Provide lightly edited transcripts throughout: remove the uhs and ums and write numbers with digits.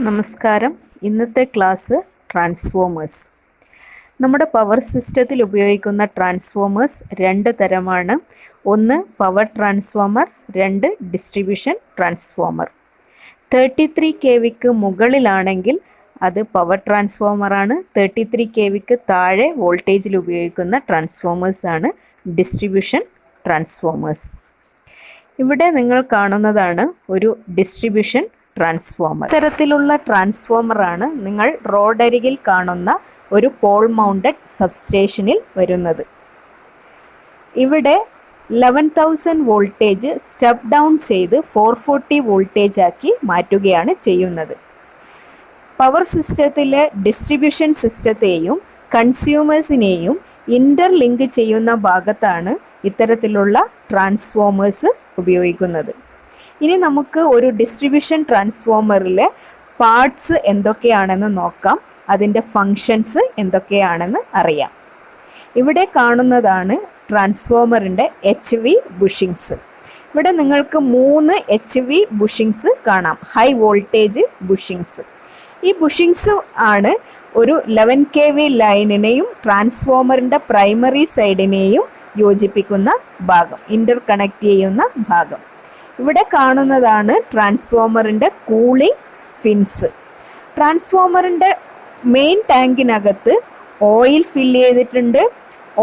നമസ്കാരം. ഇന്നത്തെ class transformers. നമ്മുടെ പവർ സിസ്റ്റത്തിൽ ഉപയോഗിക്കുന്ന ട്രാൻസ്ഫോമേഴ്സ് രണ്ട് തരമാണ്. ഒന്ന് പവർ ട്രാൻസ്ഫോമർ, രണ്ട് ഡിസ്ട്രിബ്യൂഷൻ ട്രാൻസ്ഫോമർ. 33 kVക്ക് മുകളിലാണെങ്കിൽ അത് പവർ ട്രാൻസ്ഫോമറാണ്. 33 kVക്ക് താഴെ വോൾട്ടേജിൽ ഉപയോഗിക്കുന്ന ട്രാൻസ്ഫോമേഴ്സാണ് ഡിസ്ട്രിബ്യൂഷൻ ട്രാൻസ്ഫോമേഴ്സ്. ഇവിടെ നിങ്ങൾ കാണുന്നതാണ് ഒരു ഡിസ്ട്രിബ്യൂഷൻ ട്രാൻസ്ഫോമർ. ഇത്തരത്തിലുള്ള ട്രാൻസ്ഫോമറാണ് നിങ്ങൾ റോഡരികിൽ കാണുന്ന ഒരു പോൾ മൗണ്ടഡ് സബ്സ്റ്റേഷനിൽ വരുന്നത്. ഇവിടെ 11,000 വോൾട്ടേജ് സ്റ്റെപ്പ് ഡൗൺ ചെയ്ത് 440 വോൾട്ടേജ് ആക്കി മാറ്റുകയാണ് ചെയ്യുന്നത്. പവർ സിസ്റ്റത്തിലെ ഡിസ്ട്രിബ്യൂഷൻ സിസ്റ്റത്തെയും കൺസ്യൂമേഴ്സിനെയും ഇന്റർലിങ്ക് ചെയ്യുന്ന ഭാഗത്താണ് ഇത്തരത്തിലുള്ള ട്രാൻസ്ഫോമേഴ്സ് ഉപയോഗിക്കുന്നത്. ഇനി നമുക്ക് ഒരു ഡിസ്ട്രിബ്യൂഷൻ ട്രാൻസ്ഫോമറിലെ പാർട്സ് എന്തൊക്കെയാണെന്ന് നോക്കാം, അതിൻ്റെ ഫങ്ഷൻസ് എന്തൊക്കെയാണെന്ന് അറിയാം. ഇവിടെ കാണുന്നതാണ് ട്രാൻസ്ഫോമറിൻ്റെ HV ബുഷിങ്സ്. ഇവിടെ നിങ്ങൾക്ക് 3 HV ബുഷിങ്സ് കാണാം, ഹൈ വോൾട്ടേജ് ബുഷിങ്സ്. ഈ ബുഷിങ്സ് ആണ് ഒരു 11 kV ലൈനിനെയും ട്രാൻസ്ഫോമറിൻ്റെ പ്രൈമറി സൈഡിനെയും യോജിപ്പിക്കുന്ന ഭാഗം, ഇന്റർ കണക്ട് ചെയ്യുന്ന ഭാഗം. ഇവിടെ കാണുന്നതാണ് ട്രാൻസ്ഫോമറിൻ്റെ കൂളിംഗ് ഫിൻസ്. ട്രാൻസ്ഫോമറിൻ്റെ മെയിൻ ടാങ്കിനകത്ത് ഓയിൽ ഫില്ല് ചെയ്തിട്ടുണ്ട്.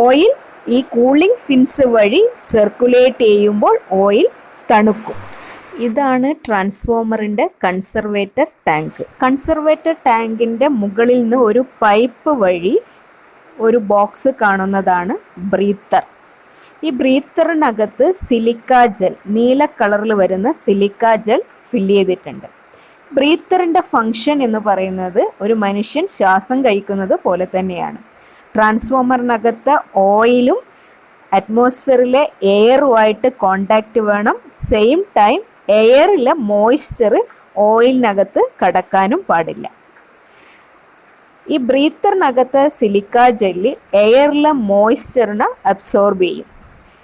ഓയിൽ ഈ കൂളിംഗ് ഫിൻസ് വഴി സർക്കുലേറ്റ് ചെയ്യുമ്പോൾ ഓയിൽ തണുക്കും. ഇതാണ് ട്രാൻസ്ഫോമറിൻ്റെ കൺസർവേറ്റർ ടാങ്ക്. കൺസർവേറ്റർ ടാങ്കിൻ്റെ മുകളിൽ നിന്ന് ഒരു പൈപ്പ് വഴി ഒരു ബോക്സ് കാണുന്നതാണ് ബ്രീത്തർ. ഈ ബ്രീത്തറിനകത്ത് സിലിക്ക ജെൽ, നീല കളറിൽ വരുന്ന സിലിക്ക ജെൽ ഫില്ല് ചെയ്തിട്ടുണ്ട്. ബ്രീത്തറിൻ്റെ ഫങ്ഷൻ എന്ന് പറയുന്നത് ഒരു മനുഷ്യൻ ശ്വാസം കഴിക്കുന്നത് പോലെ തന്നെയാണ്. ട്രാൻസ്ഫോമറിനകത്ത് ഓയിലും അറ്റ്മോസ്ഫിയറിലെ എയറുമായിട്ട് കോണ്ടാക്റ്റ് വേണം. സെയിം ടൈം എയറിലെ മോയ്സ്ചർ ഓയിലിനകത്ത് കടക്കാനും പാടില്ല. ഈ ബ്രീത്തറിനകത്ത് സിലിക്ക ജെല്ല് എയറിലെ മോയ്സ്ചറിനെ അബ്സോർബ് ചെയ്യും.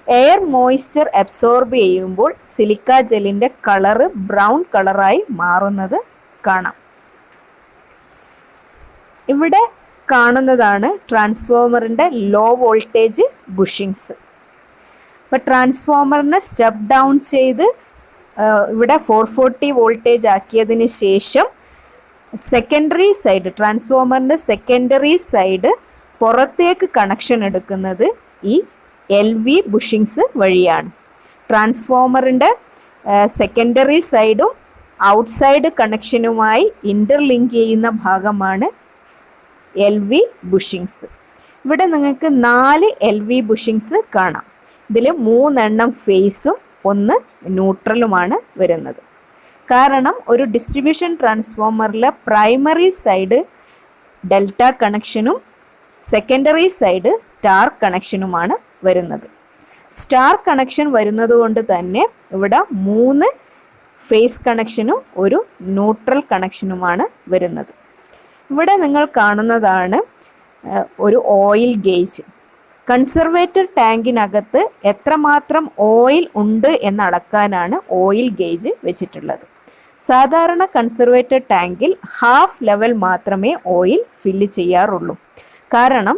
എയർ മോയ്സ്ചർ അബ്സോർബ് ചെയ്യുമ്പോൾ സിലിക്ക ജെല്ലിൻ്റെ കളറ് ബ്രൗൺ കളറായി മാറുന്നത് കാണാം. ഇവിടെ കാണുന്നതാണ് ട്രാൻസ്ഫോമറിൻ്റെ ലോ വോൾട്ടേജ് ബുഷിങ്സ്. അപ്പോൾ ട്രാൻസ്ഫോമറിനെ സ്റ്റെപ്പ് ഡൗൺ ചെയ്ത് ഇവിടെ 440 വോൾട്ടേജ് ആക്കിയതിന് ശേഷം സെക്കൻഡറി സൈഡ്, ട്രാൻസ്ഫോമറിൻ്റെ സെക്കൻഡറി സൈഡ് പുറത്തേക്ക് കണക്ഷൻ എടുക്കുന്നത് ഈ LV ബുഷിങ്സ് വഴിയാണ്. ട്രാൻസ്ഫോമറിൻ്റെ സെക്കൻഡറി സൈഡും ഔട്ട്സൈഡ് കണക്ഷനുമായി ഇൻ്റർലിങ്ക് ചെയ്യുന്ന ഭാഗമാണ് LV ബുഷിങ്സ്. ഇവിടെ നിങ്ങൾക്ക് 4 LV ബുഷിങ്സ് കാണാം. ഇതിൽ 3 ഫേസും 1 ന്യൂട്രലുമാണ് വരുന്നത്. കാരണം ഒരു ഡിസ്ട്രിബ്യൂഷൻ ട്രാൻസ്ഫോമറിലെ പ്രൈമറി സൈഡ് ഡെൽറ്റ കണക്ഷനും സെക്കൻഡറി സൈഡ് സ്റ്റാർ കണക്ഷനുമാണ് വരുന്നത്. സ്റ്റാർ കണക്ഷൻ വരുന്നത് കൊണ്ട് തന്നെ ഇവിടെ 3 ഫേസ് കണക്ഷനും ഒരു ന്യൂട്രൽ കണക്ഷനുമാണ് വരുന്നത്. ഇവിടെ നിങ്ങൾ കാണുന്നതാണ് ഒരു ഓയിൽ ഗേജ്. കൺസർവേറ്റർ ടാങ്കിനകത്ത് എത്രമാത്രം ഓയിൽ ഉണ്ട് എന്നളക്കാനാണ് ഓയിൽ ഗേജ് വെച്ചിട്ടുള്ളത്. സാധാരണ കൺസർവേറ്റർ ടാങ്കിൽ ഹാഫ് ലെവൽ മാത്രമേ ഓയിൽ ഫില്ല് ചെയ്യാറുള്ളൂ. കാരണം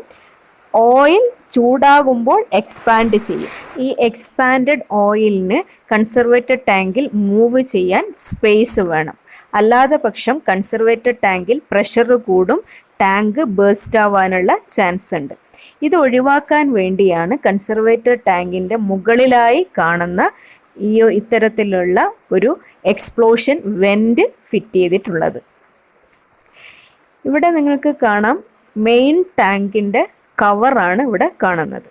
ഓയിൽ ചൂടാകുമ്പോൾ എക്സ്പാൻഡ് ചെയ്യും. ഈ എക്സ്പാൻഡഡ് ഓയിലിന് കൺസർവേറ്റർ ടാങ്കിൽ മൂവ് ചെയ്യാൻ സ്പേസ് വേണം. അല്ലാതെ പക്ഷം കൺസർവേറ്റർ ടാങ്കിൽ പ്രഷർ കൂടും, ടാങ്ക് ബേസ്റ്റ് ആവാനുള്ള ചാൻസ് ഉണ്ട്. ഇത് ഒഴിവാക്കാൻ വേണ്ടിയാണ് കൺസർവേറ്റർ ടാങ്കിൻ്റെ മുകളിലായി കാണുന്ന ഈ ഇത്തരത്തിലുള്ള ഒരു എക്സ്പ്ലോഷൻ വെന്റ് ഫിറ്റ് ചെയ്തിട്ടുള്ളത്. ഇവിടെ നിങ്ങൾക്ക് കാണാം മെയിൻ ടാങ്കിൻ്റെ കവറാണ് ഇവിടെ കാണുന്നത്.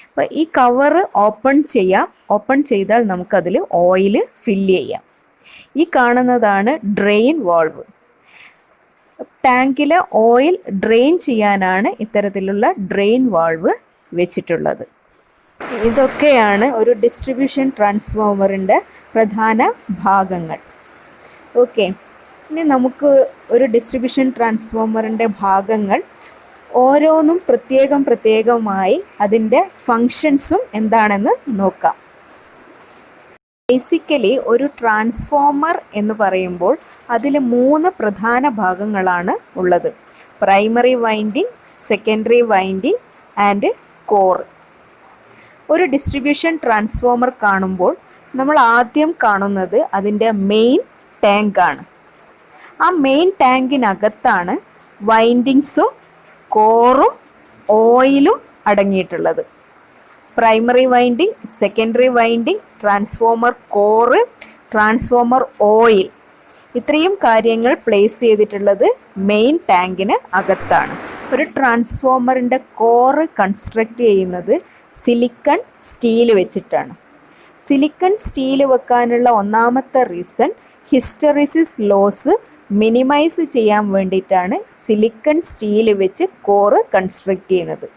അപ്പോൾ ഈ കവർ ഓപ്പൺ ചെയ്യാം. ഓപ്പൺ ചെയ്താൽ നമുക്കതിൽ ഓയിൽ ഫില്ല് ചെയ്യാം. ഈ കാണുന്നതാണ് ഡ്രെയിൻ വാൾവ്. ടാങ്കിലെ ഓയിൽ ഡ്രെയിൻ ചെയ്യാനാണ് ഇത്തരത്തിലുള്ള ഡ്രെയിൻ വാൾവ് വെച്ചിട്ടുള്ളത്. ഇതൊക്കെയാണ് ഒരു ഡിസ്ട്രിബ്യൂഷൻ ട്രാൻസ്ഫോമറിൻ്റെ പ്രധാന ഭാഗങ്ങൾ. ഓക്കെ, ഇനി നമുക്ക് ഒരു ഡിസ്ട്രിബ്യൂഷൻ ട്രാൻസ്ഫോമറിൻ്റെ ഭാഗങ്ങൾ ഓരോന്നും പ്രത്യേകമായി അതിൻ്റെ ഫങ്ഷൻസും എന്താണെന്ന് നോക്കാം. ബേസിക്കലി ഒരു ട്രാൻസ്ഫോമർ എന്ന് പറയുമ്പോൾ അതിൽ 3 പ്രധാന ഭാഗങ്ങളാണ് ഉള്ളത്: primary winding, secondary winding and core. ഒരു ഡിസ്ട്രിബ്യൂഷൻ ട്രാൻസ്ഫോമർ കാണുമ്പോൾ നമ്മൾ ആദ്യം കാണുന്നത് അതിൻ്റെ മെയിൻ ടാങ്കാണ്. ആ മെയിൻ ടാങ്കിനകത്താണ് വൈൻഡിങ്സും കോറും ഓയിലും അടങ്ങിയിട്ടുള്ളത്. Primary winding, secondary winding, transformer core, transformer oil, ഇത്രയും കാര്യങ്ങൾ പ്ലേസ് ചെയ്തിട്ടുള്ളത് മെയിൻ ടാങ്കിന് അകത്താണ്. ഒരു ട്രാൻസ്ഫോമറിൻ്റെ കോറ് കൺസ്ട്രക്റ്റ് ചെയ്യുന്നത് സിലിക്കൺ സ്റ്റീൽ വെച്ചിട്ടാണ്. സിലിക്കൺ സ്റ്റീൽ വെക്കാനുള്ള ഒന്നാമത്തെ റീസൺ ഹിസ്റ്ററിസിസ് ലോസ് മിനിമൈസ് ചെയ്യാൻ വേണ്ടിയിട്ടാണ് സിലിക്കൺ സ്റ്റീൽ വെച്ച് കോറ് കൺസ്ട്രക്റ്റ് ചെയ്യുന്നത്.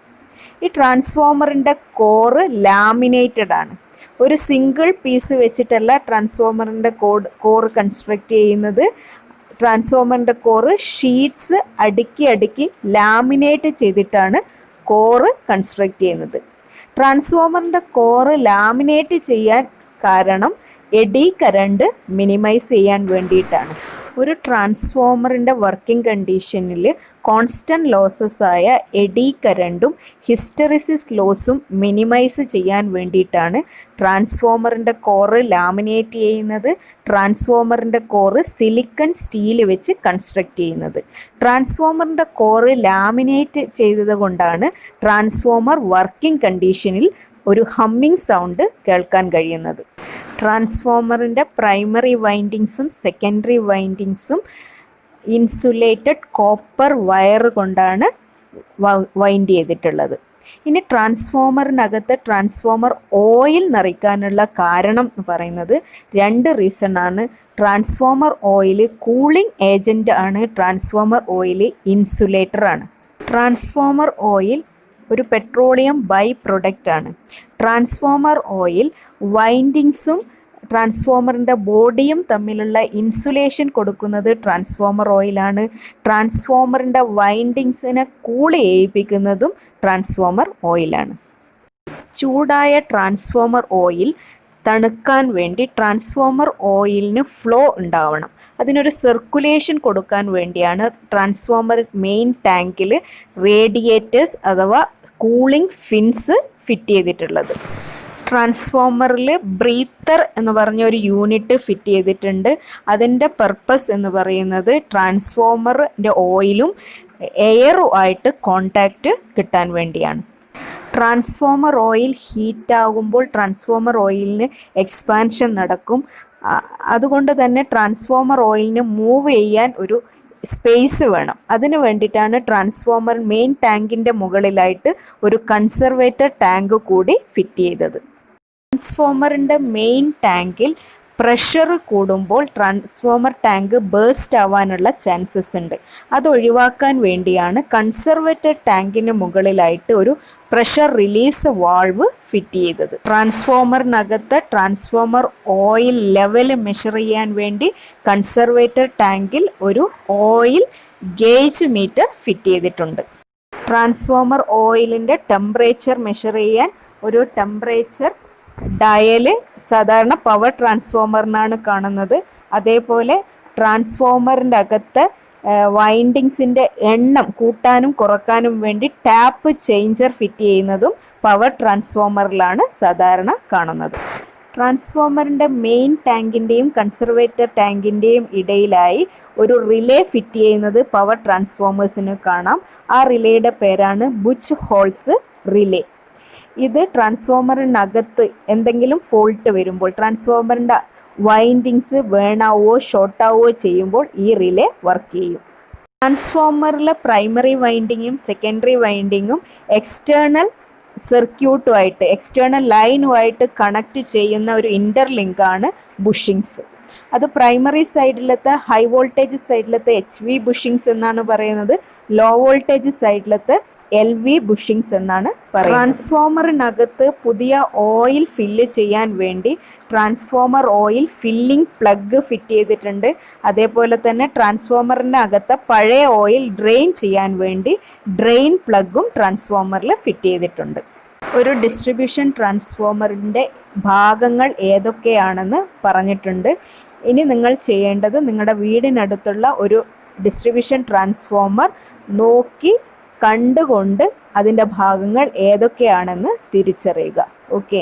ഈ ട്രാൻസ്ഫോമറിൻ്റെ കോറ് ലാമിനേറ്റഡ് ആണ്. ഒരു സിംഗിൾ പീസ് വെച്ചിട്ടല്ല ട്രാൻസ്ഫോമറിൻ്റെ കോറ് കൺസ്ട്രക്റ്റ് ചെയ്യുന്നത്. ട്രാൻസ്ഫോമറിൻ്റെ കോറ് ഷീറ്റ്സ് അടുക്കി അടുക്കി ലാമിനേറ്റ് ചെയ്തിട്ടാണ് കോറ് കൺസ്ട്രക്റ്റ് ചെയ്യുന്നത്. ട്രാൻസ്ഫോമറിൻ്റെ കോറ് ലാമിനേറ്റ് ചെയ്യാൻ കാരണം എഡി കറണ്ട് മിനിമൈസ് ചെയ്യാൻ വേണ്ടിയിട്ടാണ്. ഒരു ട്രാൻസ്ഫോമറിൻ്റെ വർക്കിംഗ് കണ്ടീഷനിൽ കോൺസ്റ്റൻറ്റ് ലോസസ് ആയ എഡി കറണ്ടും ഹിസ്റ്ററിസിസ് ലോസും മിനിമൈസ് ചെയ്യാൻ വേണ്ടിയിട്ടാണ് ട്രാൻസ്ഫോമറിൻ്റെ കോറ് ലാമിനേറ്റ് ചെയ്യുന്നത്. ട്രാൻസ്ഫോമറിൻ്റെ കോറ് സിലിക്കൺ സ്റ്റീൽ വെച്ച് കൺസ്ട്രക്റ്റ് ചെയ്യുന്നത്. ട്രാൻസ്ഫോമറിൻ്റെ കോറ് ലാമിനേറ്റ് ചെയ്തത് കൊണ്ടാണ് ട്രാൻസ്ഫോമർ വർക്കിംഗ് കണ്ടീഷനിൽ ഒരു ഹമ്മിങ് സൗണ്ട് കേൾക്കാൻ കഴിയുന്നത്. ട്രാൻസ്ഫോമറിൻ്റെ പ്രൈമറി വൈൻഡിങ്സും സെക്കൻഡറി വൈൻഡിങ്സും ഇൻസുലേറ്റഡ് കോപ്പർ വയർ കൊണ്ടാണ് വൈൻഡ് ചെയ്തിട്ടുള്ളത്. ഇനി ട്രാൻസ്ഫോമറിനകത്ത് ട്രാൻസ്ഫോമർ ഓയിൽ നിറയ്ക്കാനുള്ള കാരണം എന്ന് പറയുന്നത് 2 റീസണാണ്. ട്രാൻസ്ഫോമർ ഓയിൽ കൂളിംഗ് ഏജൻ്റ് ആണ്. ട്രാൻസ്ഫോമർ ഓയിൽ ഇൻസുലേറ്റർ ആണ്. ട്രാൻസ്ഫോമർ ഓയിൽ ഒരു പെട്രോളിയം ബൈ പ്രൊഡക്റ്റ് ആണ്. ട്രാൻസ്ഫോമർ ഓയിൽ വൈൻഡിങ്സും ട്രാൻസ്ഫോമറിൻ്റെ ബോഡിയും തമ്മിലുള്ള ഇൻസുലേഷൻ കൊടുക്കുന്നത് ട്രാൻസ്ഫോമർ ഓയിലാണ്. ട്രാൻസ്ഫോമറിൻ്റെ വൈൻഡിങ്സിനെ കൂൾ ചെയ്യിപ്പിക്കുന്നതും ട്രാൻസ്ഫോമർ ഓയിലാണ്. ചൂടായ ട്രാൻസ്ഫോമർ ഓയിൽ തണുക്കാൻ വേണ്ടി ട്രാൻസ്ഫോമർ ഓയിലിന് ഫ്ലോ ഉണ്ടാവണം. അതിനൊരു സർക്കുലേഷൻ കൊടുക്കാൻ വേണ്ടിയാണ് ട്രാൻസ്ഫോമർ മെയിൻ ടാങ്കിൽ റേഡിയേറ്റേഴ്സ് അഥവാ കൂളിംഗ് ഫിൻസ് ഫിറ്റ് ചെയ്തിട്ടുള്ളത്. ട്രാൻസ്ഫോമറിൽ ബ്രീത്തർ എന്ന് പറഞ്ഞ ഒരു യൂണിറ്റ് ഫിറ്റ് ചെയ്തിട്ടുണ്ട്. അതിൻ്റെ പർപ്പസ് എന്ന് പറയുന്നത് ട്രാൻസ്ഫോമറിൻ്റെ ഓയിലും എയറും ആയിട്ട് കോണ്ടാക്റ്റ് കിട്ടാൻ വേണ്ടിയാണ്. ട്രാൻസ്ഫോമർ ഓയിൽ ഹീറ്റ് ആകുമ്പോൾ ട്രാൻസ്ഫോമർ ഓയിലിന് എക്സ്പാൻഷൻ നടക്കും. അതുകൊണ്ട് തന്നെ ട്രാൻസ്ഫോമർ ഓയിലിന് മൂവ് ചെയ്യാൻ ഒരു സ്പേസ് വേണം. അതിന് വേണ്ടിയിട്ടാണ് ട്രാൻസ്ഫോമർ മെയിൻ ടാങ്കിൻ്റെ മുകളിലായിട്ട് ഒരു കൺസർവേറ്റർ ടാങ്ക് കൂടി ഫിറ്റ് ചെയ്തത്. ട്രാൻസ്ഫോമറിൻ്റെ മെയിൻ ടാങ്കിൽ പ്രഷർ കൂടുമ്പോൾ ട്രാൻസ്ഫോമർ ടാങ്ക് ബേസ്റ്റ് ആവാനുള്ള ചാൻസസ് ഉണ്ട്. അത് ഒഴിവാക്കാൻ വേണ്ടിയാണ് കൺസർവേറ്റർ ടാങ്കിന് മുകളിലായിട്ട് ഒരു പ്രഷർ റിലീസ് വാൾവ് ഫിറ്റ് ചെയ്തത്. ട്രാൻസ്ഫോമറിനകത്ത് ട്രാൻസ്ഫോമർ ഓയിൽ ലെവൽ മെഷർ ചെയ്യാൻ വേണ്ടി കൺസർവേറ്റർ ടാങ്കിൽ ഒരു ഓയിൽ ഗേജ് മീറ്റർ ഫിറ്റ് ചെയ്തിട്ടുണ്ട്. ട്രാൻസ്ഫോമർ ഓയിലിൻ്റെ ടെമ്പറേച്ചർ മെഷർ ചെയ്യാൻ ഒരു ടെമ്പറേച്ചർ ഡയല് സാധാരണ പവർ ട്രാൻസ്ഫോമറിനാണ് കാണുന്നത്. അതേപോലെ ട്രാൻസ്ഫോമറിൻ്റെ അകത്ത് വൈൻഡിങ്സിൻ്റെ എണ്ണം കൂട്ടാനും കുറക്കാനും വേണ്ടി ടാപ്പ് ചേഞ്ചർ ഫിറ്റ് ചെയ്യുന്നതും പവർ ട്രാൻസ്ഫോമറിലാണ് സാധാരണ കാണുന്നത്. ട്രാൻസ്ഫോമറിൻ്റെ മെയിൻ ടാങ്കിൻ്റെയും കൺസർവേറ്റർ ടാങ്കിൻ്റെയും ഇടയിലായി ഒരു റിലേ ഫിറ്റ് ചെയ്യുന്നത് പവർ ട്രാൻസ്ഫോമേഴ്സിന് കാണാം. ആ റിലേയുടെ പേരാണ് ബുച്ച് ഹോൾസ് റിലേ. ഇത് ട്രാൻസ്ഫോമറിനകത്ത് എന്തെങ്കിലും ഫോൾട്ട് വരുമ്പോൾ ട്രാൻസ്ഫോമറിൻ്റെ വൈൻഡിങ്സ് വേണാവോ ഷോർട്ടാവോ ചെയ്യുമ്പോൾ ഈ റിലേ വർക്ക് ചെയ്യും. ട്രാൻസ്ഫോമറിലെ പ്രൈമറി വൈൻഡിങ്ങും സെക്കൻഡറി വൈൻഡിങ്ങും എക്സ്റ്റേണൽ സർക്യൂട്ടുമായിട്ട് എക്സ്റ്റേണൽ ലൈനുമായിട്ട് കണക്ട് ചെയ്യുന്ന ഒരു ഇൻ്റർലിങ്കാണ് ബുഷിങ്സ്. അത് പ്രൈമറി സൈഡിലത്തെ ഹൈ വോൾട്ടേജ് സൈഡിലത്തെ HV ബുഷിങ്സ് എന്നാണ് പറയുന്നത്. ലോ വോൾട്ടേജ് സൈഡിലത്തെ LV ബുഷിങ്സ് എന്നാണ് പറയുന്നത്. ട്രാൻസ്ഫോമറിനകത്ത് പുതിയ ഓയിൽ ഫില്ല് ചെയ്യാൻ വേണ്ടി transformer oil filling plug fit ചെയ്തിട്ടുണ്ട്. അതേപോലെ തന്നെ ട്രാൻസ്ഫോമറിൻ്റെ അകത്ത് പഴയ ഓയിൽ ഡ്രെയിൻ ചെയ്യാൻ വേണ്ടി ഡ്രെയിൻ പ്ലഗും ട്രാൻസ്ഫോമറിൽ ഫിറ്റ് ചെയ്തിട്ടുണ്ട്. ഒരു ഡിസ്ട്രിബ്യൂഷൻ ട്രാൻസ്ഫോമറിൻ്റെ ഭാഗങ്ങൾ ഏതൊക്കെയാണെന്ന് പറഞ്ഞിട്ടുണ്ട്. ഇനി നിങ്ങൾ ചെയ്യേണ്ടത് നിങ്ങളുടെ വീടിനടുത്തുള്ള ഒരു ഡിസ്ട്രിബ്യൂഷൻ ട്രാൻസ്ഫോമർ നോക്കി കണ്ടുകൊണ്ട് അതിൻ്റെ ഭാഗങ്ങൾ ഏതൊക്കെയാണെന്ന് തിരിച്ചറിയുക. ഓക്കെ.